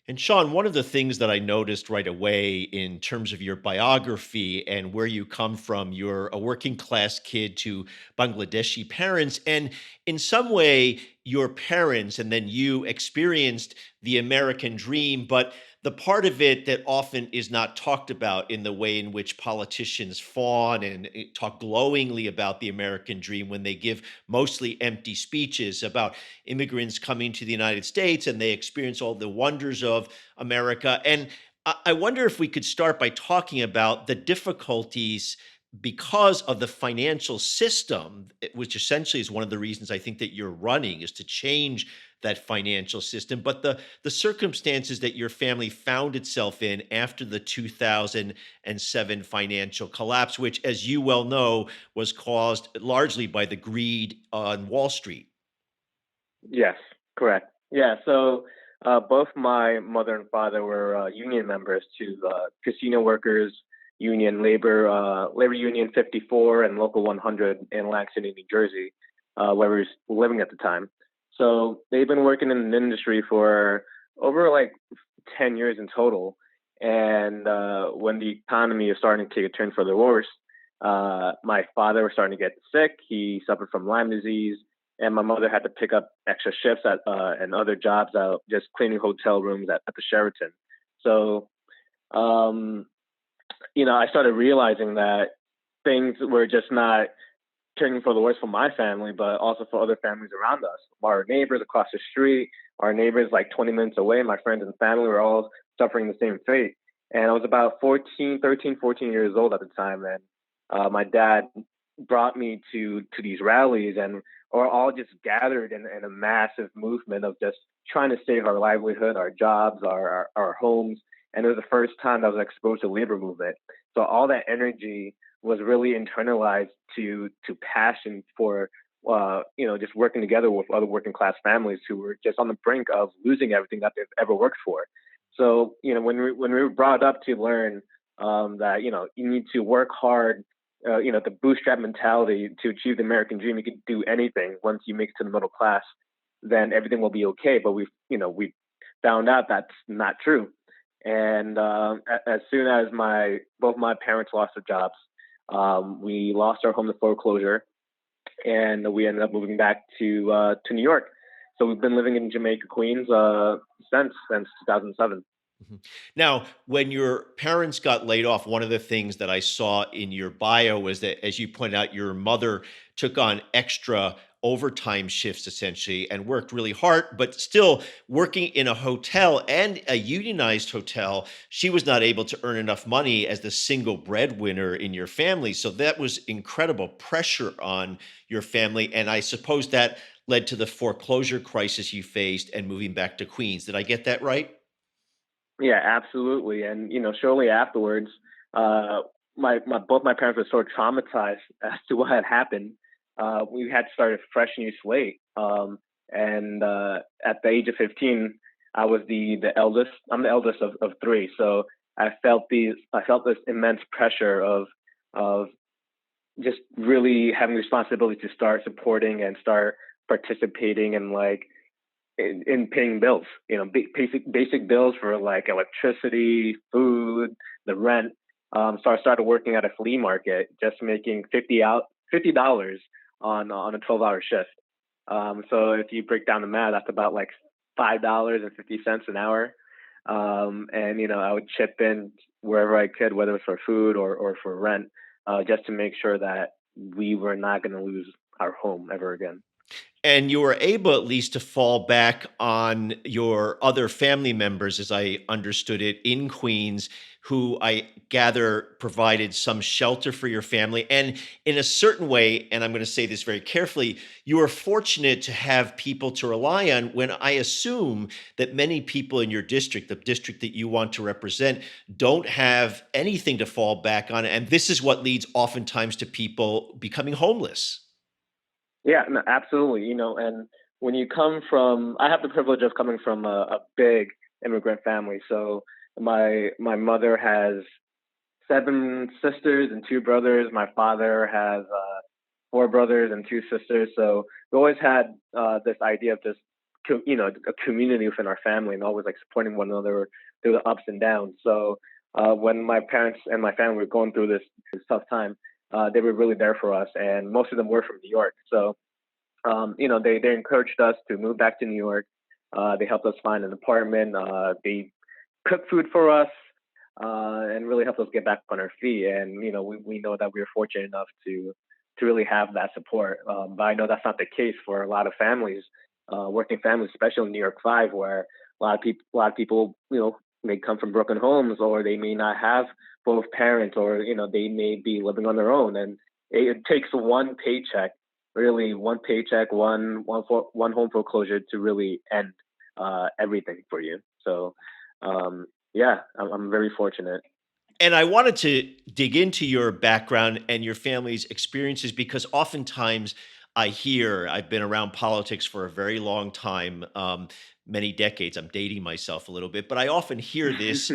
And Sean, one of the things that I noticed right away in terms of your biography and where you come from, you're a working class kid to Bangladeshi parents. And in some way, your parents and then you experienced the American dream, but the part of it that often is not talked about in the way in which politicians fawn and talk glowingly about the American dream when they give mostly empty speeches about immigrants coming to the United States and they experience all the wonders of America. And I wonder if we could start by talking about the difficulties because of the financial system, which essentially is one of the reasons I think that you're running is to change that financial system, but the circumstances that your family found itself in after the 2007 financial collapse, which, as you well know, was caused largely by the greed on Wall Street. Yes, correct. Yeah, so both my mother and father were union members to Casino Workers Union, Labor Union 54 and Local 100 in Atlantic City, New Jersey, where we were living at the time. So they've been working in the industry for over like 10 years in total. And when the economy is starting to take a turn for the worse, my father was starting to get sick. He suffered from Lyme disease, and my mother had to pick up extra shifts at and other jobs out just cleaning hotel rooms at the Sheraton. So um, I started realizing that things were just not turning for the worse for my family, but also for other families around us. Our neighbors across the street, our neighbors like 20 minutes away, my friends and family were all suffering the same fate. And I was about 14 years old at the time, and my dad brought me to these rallies, and we're all just gathered in a massive movement of just trying to save our livelihood, our jobs, our homes. And it was the first time I was exposed to labor movement. So all that energy was really internalized to passion for just working together with other working class families who were just on the brink of losing everything that they've ever worked for. So when we were brought up to learn that you need to work hard, the bootstrap mentality to achieve the American dream, you can do anything once you make it to the middle class, then everything will be okay. But we found out that's not true. And as soon as my both my parents lost their jobs, we lost our home to foreclosure, and we ended up moving back to New York. So we've been living in Jamaica, Queens, since 2007. Mhm. Now, when your parents got laid off, one of the things that I saw in your bio was that, as you pointed out, your mother took on extra overtime shifts essentially and worked really hard, but still working in a hotel and a unionized hotel, she was not able to earn enough money as the single breadwinner in your family. So that was incredible pressure on your family. And I suppose that led to the foreclosure crisis you faced and moving back to Queens. Did I get that right? Yeah, absolutely. And shortly afterwards, uh, my both my parents were sort of traumatized as to what had happened. We had to start a fresh new slate. And at the age of 15, I was the eldest. I'm the eldest of three, so I felt this immense pressure of just really having responsibility to start supporting and start participating in in paying bills, basic bills for like electricity, food, the rent. So I started working at a flea market, just making $50 on a 12-hour shift. So if you break down the math, that's about like $5.50 an hour. And I would chip in wherever I could, whether it's for food or for rent, just to make sure that we were not going to lose our home ever again. And you were able at least to fall back on your other family members, as I understood it, in Queens, who I gather provided some shelter for your family. And in a certain way, and I'm going to say this very carefully, you were fortunate to have people to rely on when I assume that many people in your district, the district that you want to represent, don't have anything to fall back on. And this is what leads oftentimes to people becoming homeless. Yeah, no, absolutely. And when you come from, I have the privilege of coming from a big immigrant family. So my mother has seven sisters and two brothers. My father has four brothers and two sisters. So we always had this idea of just a community within our family and always like supporting one another through the ups and downs. So when my parents and my family were going through this tough time, they were really there for us, and most of them were from New York. So they encouraged us to move back to New York. They helped us find an apartment. They cooked food for us, and really helped us get back on our feet. And we know that we were fortunate enough to really have that support. But I know that's not the case for a lot of families, working families, especially in New York Five, where a lot of people, may come from broken homes, or they may not have both parents, or they may be living on their own, and it takes one paycheck, really one paycheck, one home foreclosure to really end everything for you. So yeah, I'm very fortunate. And I wanted to dig into your background and your family's experiences because oftentimes I've been around politics for a very long time, many decades. I'm dating myself a little bit, but I often hear this.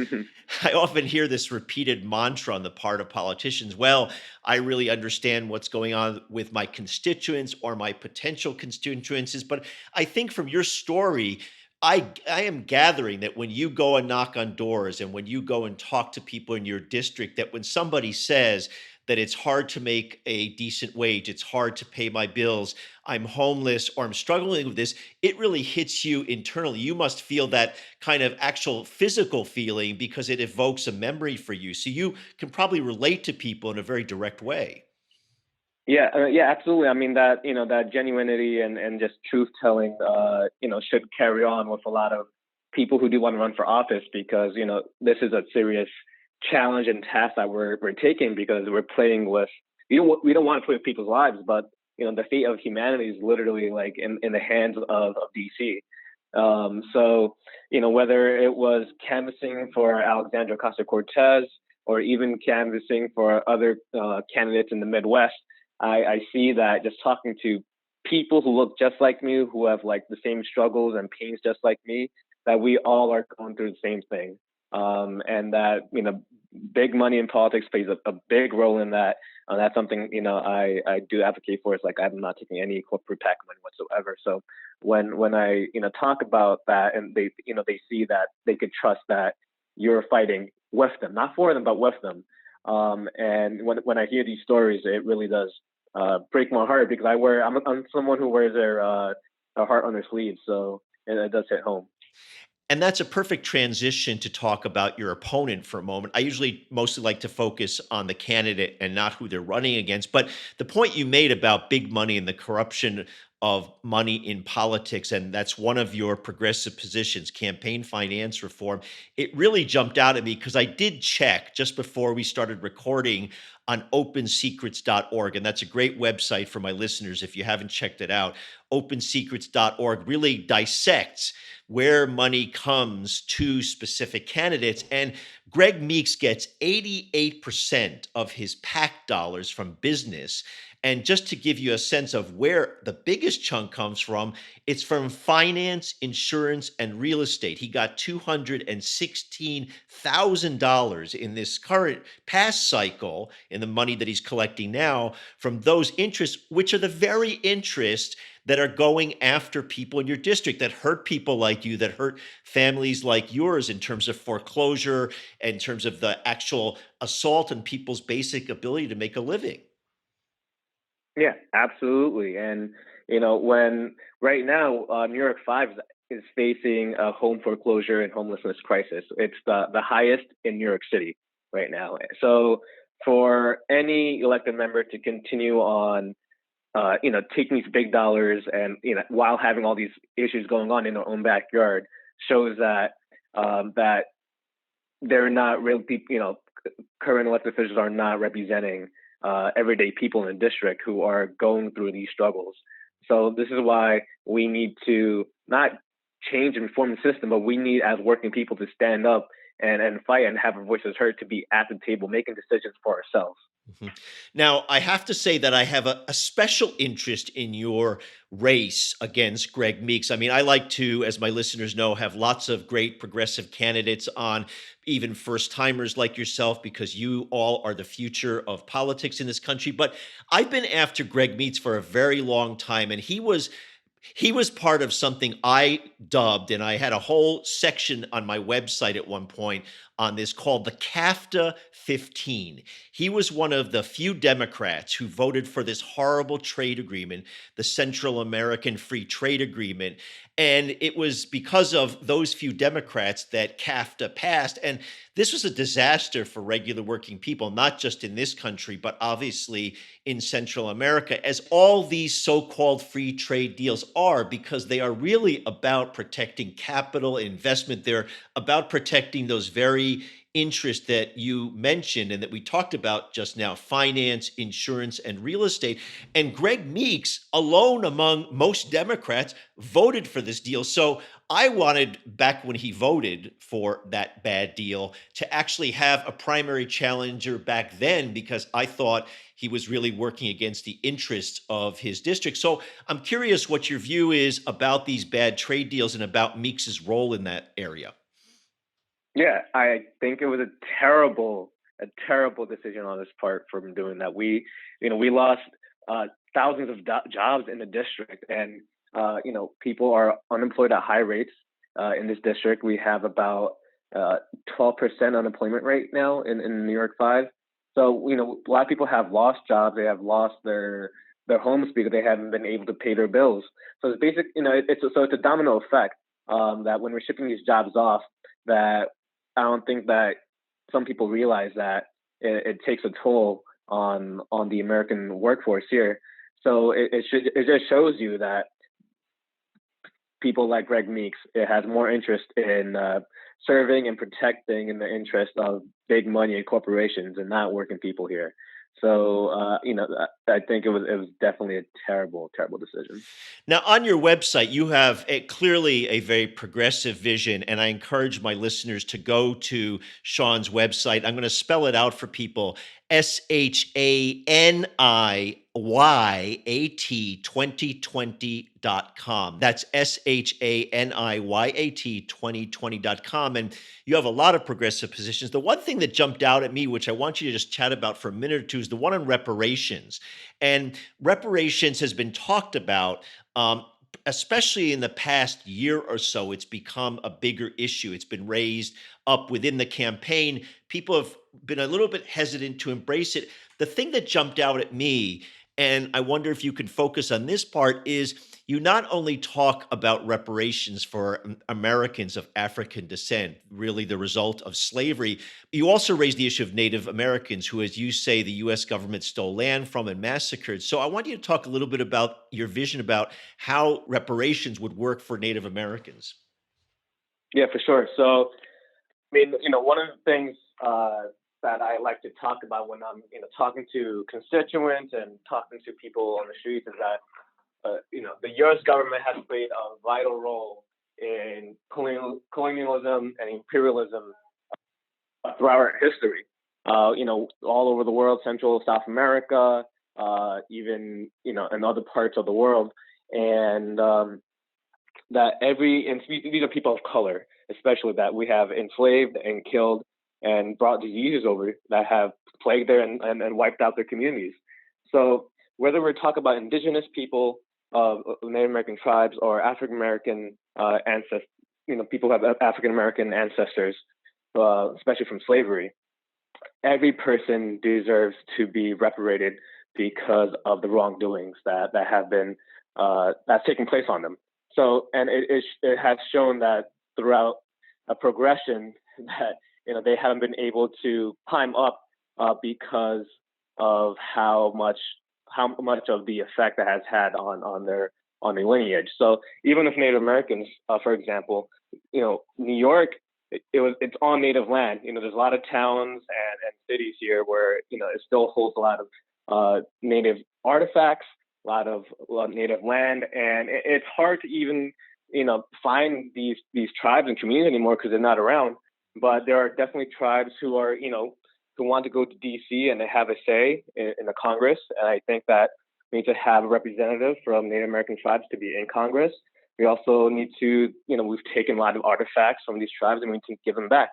I often hear this repeated mantra on the part of politicians. Well, I really understand what's going on with my constituents or my potential constituencies. But I think from your story, I am gathering that when you go and knock on doors and when you go and talk to people in your district, that when somebody says that it's hard to make a decent wage, it's hard to pay my bills, I'm homeless, or I'm struggling with this, it really hits you internally. You must feel that kind of actual physical feeling because it evokes a memory for you. So you can probably relate to people in a very direct way. Yeah, yeah, absolutely. I mean that genuinity and just truth telling, should carry on with a lot of people who do want to run for office, because this is a serious challenge and task that we're taking, because we're playing with, we don't want to play with people's lives, but the fate of humanity is literally like in the hands of DC. So whether it was canvassing for Alexandra Ocasio Cortez, or even canvassing for other candidates in the Midwest, I see that just talking to people who look just like me, who have like the same struggles and pains just like me, that we all are going through the same thing. And that, big money in politics plays a big role in that. That's something, I do advocate for. It's like I'm not taking any corporate PAC money whatsoever. So when I, talk about that, and they see that they could trust that you're fighting with them, not for them, but with them. And when I hear these stories, it really does break my heart, because I'm someone who wears their heart on their sleeve, so it does hit home. And that's a perfect transition to talk about your opponent for a moment. I usually mostly like to focus on the candidate and not who they're running against. But the point you made about big money and the corruption of money in politics, and that's one of your progressive positions, campaign finance reform, it really jumped out at me because I did check just before we started recording on opensecrets.org. And that's a great website for my listeners if you haven't checked it out. Opensecrets.org really dissects where money comes to specific candidates. And Greg Meeks gets 88% of his PAC dollars from business. And just to give you a sense of where the biggest chunk comes from, it's from finance, insurance, and real estate. He got $216,000 in this current past cycle in the money that he's collecting now from those interests, which are the very interests that are going after people in your district, that hurt people like you, that hurt families like yours in terms of foreclosure, in terms of the actual assault on people's basic ability to make a living. Yeah, absolutely. And when right now, New York Five is facing a home foreclosure and homelessness crisis. It's the highest in New York City right now. So for any elected member to continue on, taking these big dollars, and while having all these issues going on in their own backyard, shows that they're not really, current elected officials are not representing everyday people in the district who are going through these struggles. So this is why we need to not change and reform the system, but we need, as working people, to stand up and fight and have our voices heard, to be at the table making decisions for ourselves. Mhm. Now, I have to say that I have a special interest in your race against Greg Meeks. I mean, I like to, as my listeners know, have lots of great progressive candidates on, even first timers like yourself, because you all are the future of politics in this country. But I've been after Greg Meeks for a very long time, and he was He was part of something I dubbed, and I had a whole section on my website at one point on this called the CAFTA 15. He was one of the few Democrats who voted for this horrible trade agreement, the Central American Free Trade Agreement. And it was because of those few Democrats that CAFTA passed. And this was a disaster for regular working people, not just in this country, but obviously in Central America, as all these so called free trade deals are, because they are really about protecting capital investment. They're about protecting those very interests that you mentioned and that we talked about just now: finance, insurance, and real estate. And Greg Meeks, alone among most Democrats, voted for this deal. So I wanted, back when he voted for that bad deal, to actually have a primary challenger back then, because I thought he was really working against the interests of his district. So I'm curious what your view is about these bad trade deals and about Meeks's role in that area. Yeah, I think it was a terrible decision on his part from doing that. We lost thousands of jobs in the district, and people are unemployed at high rates in this district. We have about 12% unemployment rate now in New York Five. So a lot of people have lost jobs. They have lost their homes because they haven't been able to pay their bills. So it's basic, it's a domino effect that when we're shipping these jobs off, that I don't think that some people realize that it takes a toll on the American workforce here. So it just shows you that people like Greg Meeks, it has more interest in serving and protecting in the interest of big money and corporations and not working people here. So I think it was definitely a terrible decision. Now, on your website, you have clearly a very progressive vision, and I encourage my listeners to go to Sean's website. I'm going to spell it out for people: SHANIYAT 2020.com. That's SHANIYAT 2020.com. And you have a lot of progressive positions. The one thing that jumped out at me, which I want you to just chat about for a minute or two, is the one on reparations. And reparations has been talked about, especially in the past year or so. It's become a bigger issue. It's been raised up within the campaign. People have been a little bit hesitant to embrace it. The thing that jumped out at me, and I wonder if you can focus on this part, is you not only talk about reparations for Americans of African descent, really the result of slavery, you also raise the issue of Native Americans who, as you say, the US government stole land from and massacred. So I want you to talk a little bit about your vision about how reparations would work for Native Americans. Yeah, for sure. So I mean, one of the things that I like to talk about when I'm, talking to constituents and talking to people on the streets is that, the U.S. government has played a vital role in colonialism and imperialism throughout our history. All over the world, Central, South America, even, in other parts of the world. And and these are people of color, especially, that we have enslaved and killed and brought diseases over that have plagued their and wiped out their communities. So whether we're talking about indigenous people, Native American tribes, or African American ancestors, people who have African American ancestors, especially from slavery, every person deserves to be reparated because of the wrongdoings that have been that's taken place on them. So, and it has shown that throughout a progression that they haven't been able to climb up because of how much of the effect that has had on their lineage. So even with Native Americans, for example, New York, it's on native land. There's a lot of towns and cities here where it still holds a lot of native artifacts, a lot of native land, and it's hard to even find these tribes and communities anymore because they're not around. But there are definitely tribes who are who want to go to D.C. and they have a say in the Congress, and I think that we need to have a representative from Native American tribes to be in Congress. We also need to, we've taken a lot of artifacts from these tribes and we need to give them back.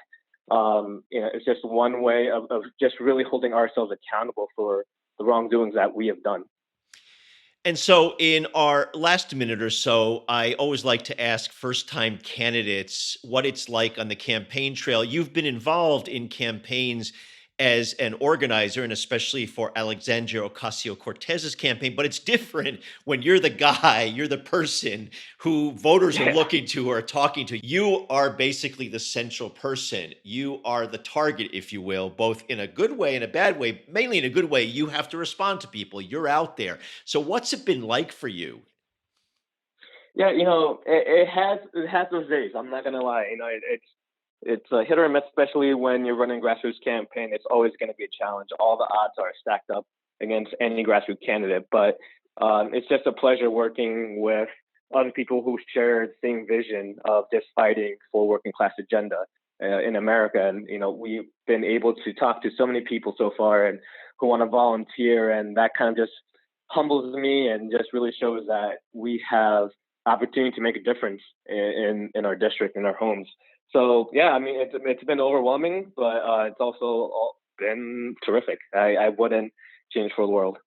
It's just one way of just really holding ourselves accountable for the wrongdoings that we have done. And so, in our last minute or so, I always like to ask first time candidates what it's like on the campaign trail. You've been involved in campaigns as an organizer, and especially for Alexandria Ocasio Cortez's campaign, but it's different when you're the guy, you're the person who voters are Yeah. looking to or talking to. You are basically the central person. You are the target, if you will, both in a good way and a bad way. Mainly in a good way, you have to respond to people. You're out there. So what's it been like for you? Yeah, it has those days. I'm not gonna lie. It's a hit or miss, especially when you're running a grassroots campaign. It's always going to be a challenge. All the odds are stacked up against any grassroots candidate, but it's just a pleasure working with other people who share the same vision of just fighting for working class agenda in America. And we've been able to talk to so many people so far, and who want to volunteer, and that kind of just humbles me and just really shows that we have opportunity to make a difference in our district, in our homes. So yeah, I mean it's been overwhelming, but it's also been terrific. I wouldn't change for the world.